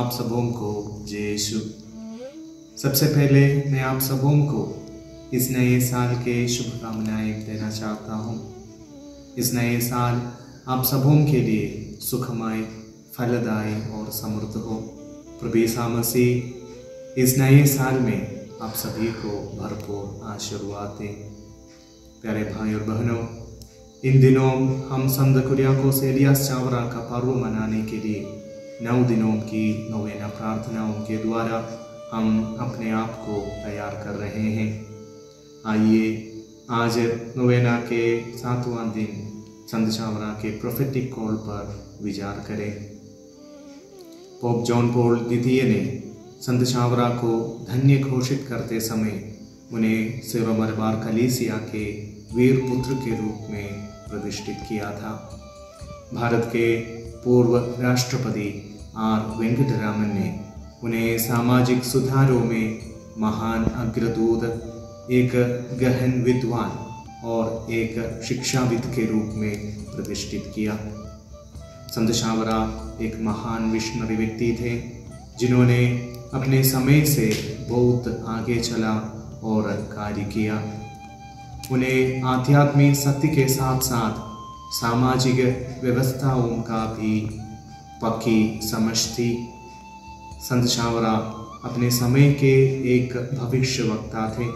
आप सबों को जय यीशु। सबसे पहले मैं आप सबों को इस नए साल के शुभकामनाएं देना चाहता हूँ। इस नए साल आप सबों के लिए सुखमय, फलदायी और समृद्ध हो। प्रभु यीशु मसीह इस नए साल में आप सभी को भरपूर आशीर्वाद दें। प्यारे भाई और बहनों, इन दिनों हम संत कुरियाकोस एलियास चावरा का पर्व मनाने के लिए 9 दिनों की नोवेना प्रार्थनाओं के द्वारा हम अपने आप को तैयार कर रहे हैं। आइए आज नोवेना के 7वां दिन संत चावरा के प्रोफेटिक कॉल पर विचार करें। पोप जॉन पॉल द्वितीय ने संत चावरा को धन्य घोषित करते समय उन्हें सिरो मलबार कलीसिया के वीर पुत्र के रूप में प्रतिष्ठित किया था। भारत के पूर्व राष्ट्रपति आर वेंकटरामन ने उन्हें सामाजिक सुधारों में महान अग्रदूत, एक गहन विद्वान और एक शिक्षाविद के रूप में प्रतिष्ठित किया। संत चावरा एक महान मिशनरी व्यक्ति थे जिन्होंने अपने समय से बहुत आगे चला और कार्य किया। उन्हें आध्यात्मिक सत्य के साथ साथ सामाजिक व्यवस्थाओं का भी पक्की समझ थी। संत चावरा अपने समय के एक भविष्यवक्ता थे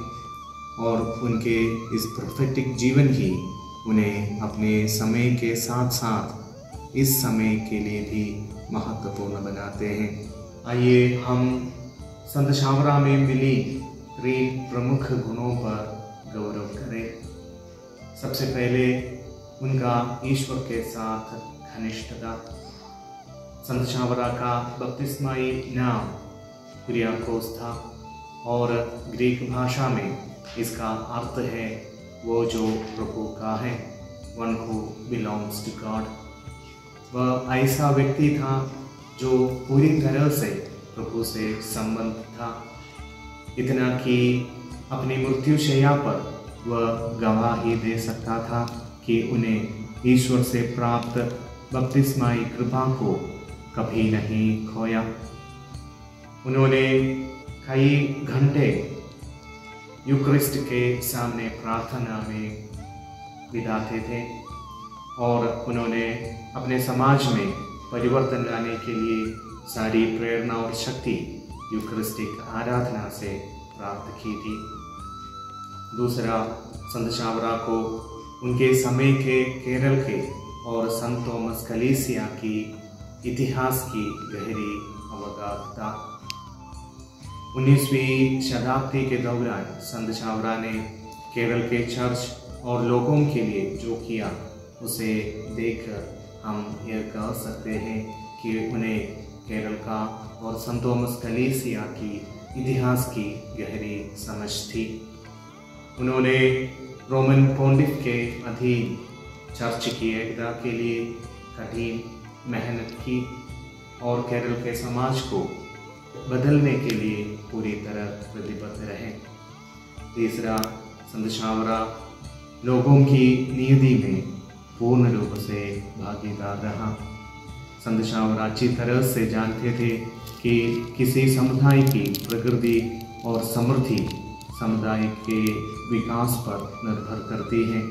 और उनके इस प्रोफेटिक जीवन ही उन्हें अपने समय के साथ साथ इस समय के लिए भी महत्वपूर्ण बनाते हैं। आइए हम संत चावरा में मिली 3 प्रमुख गुणों पर गौरव करें। सबसे पहले उनका ईश्वर के साथ घनिष्ठता। संत चावरा का बपतिस्माई नाम कुरियाकोस था और ग्रीक भाषा में इसका अर्थ है वो जो प्रभु का है, one who belongs to God. वह ऐसा व्यक्ति था जो पूरी तरह से प्रभु से संबंध था, इतना कि अपनी मृत्युशैया पर वह गवाही दे सकता था कि उन्हें ईश्वर से प्राप्त बपतिस्माई कृपा को कभी नहीं खोया। उन्होंने कई घंटे यूकरिस्ट के सामने प्रार्थना में बिताते थे और उन्होंने अपने समाज में परिवर्तन लाने के लिए सारी प्रेरणा और शक्ति यूकरिस्टिक आराधना से प्राप्त की थी। दूसरा, संत चावरा को उनके समय के केरल के और संत थॉमस कलीसिया की इतिहास की गहरी अवगाहन था। 19वीं शताब्दी के दौरान संत चावरा ने केरल के चर्च और लोगों के लिए जो किया उसे देखकर हम यह कह सकते हैं कि उन्हें केरल का और संत थॉमस कलीसिया की इतिहास की गहरी समझ थी। उन्होंने रोमन पॉन्टिफ के अधीन चर्च की एकता के लिए कठिन मेहनत की और केरल के समाज को बदलने के लिए पूरी तरह प्रतिबद्ध रहे। तीसरा, संत चावरा लोगों की नियति में पूर्ण रूप से भागीदार रहा। संत चावरा अच्छी तरह से जानते थे कि किसी समुदाय की प्रकृति और समृद्धि समुदाय के विकास पर निर्भर करती है।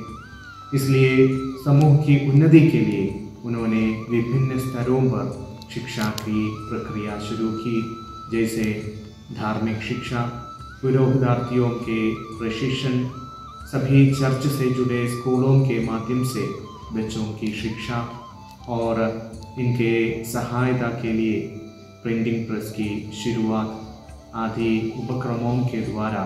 इसलिए समूह की उन्नति के लिए उन्होंने विभिन्न स्तरों पर शिक्षा की प्रक्रिया शुरू की, जैसे धार्मिक शिक्षा, पुरोहितार्थियों के प्रशिक्षण, सभी चर्च से जुड़े स्कूलों के माध्यम से बच्चों की शिक्षा और इनके सहायता के लिए प्रिंटिंग प्रेस की शुरुआत आदि उपक्रमों के द्वारा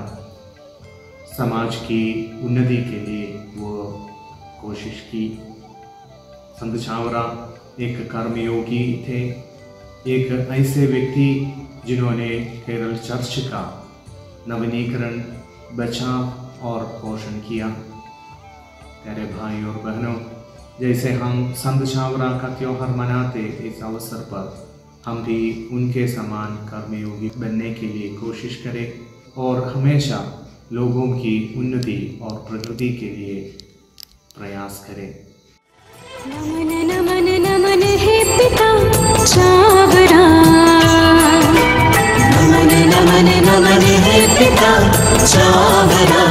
समाज की उन्नति के लिए वो कोशिश की। संत चावरा एक कर्मयोगी थे, एक ऐसे व्यक्ति जिन्होंने केरल चर्च का नवीनीकरण, बचाव और पोषण किया। प्यारे भाई और बहनों, जैसे हम संत चावरा का त्योहार मनाते, इस अवसर पर हम भी उनके समान कर्मयोगी बनने के लिए कोशिश करें और हमेशा लोगों की उन्नति और प्रगति के लिए प्रयास करें। नमन नमन नमन हे पिता चावरा। चाहना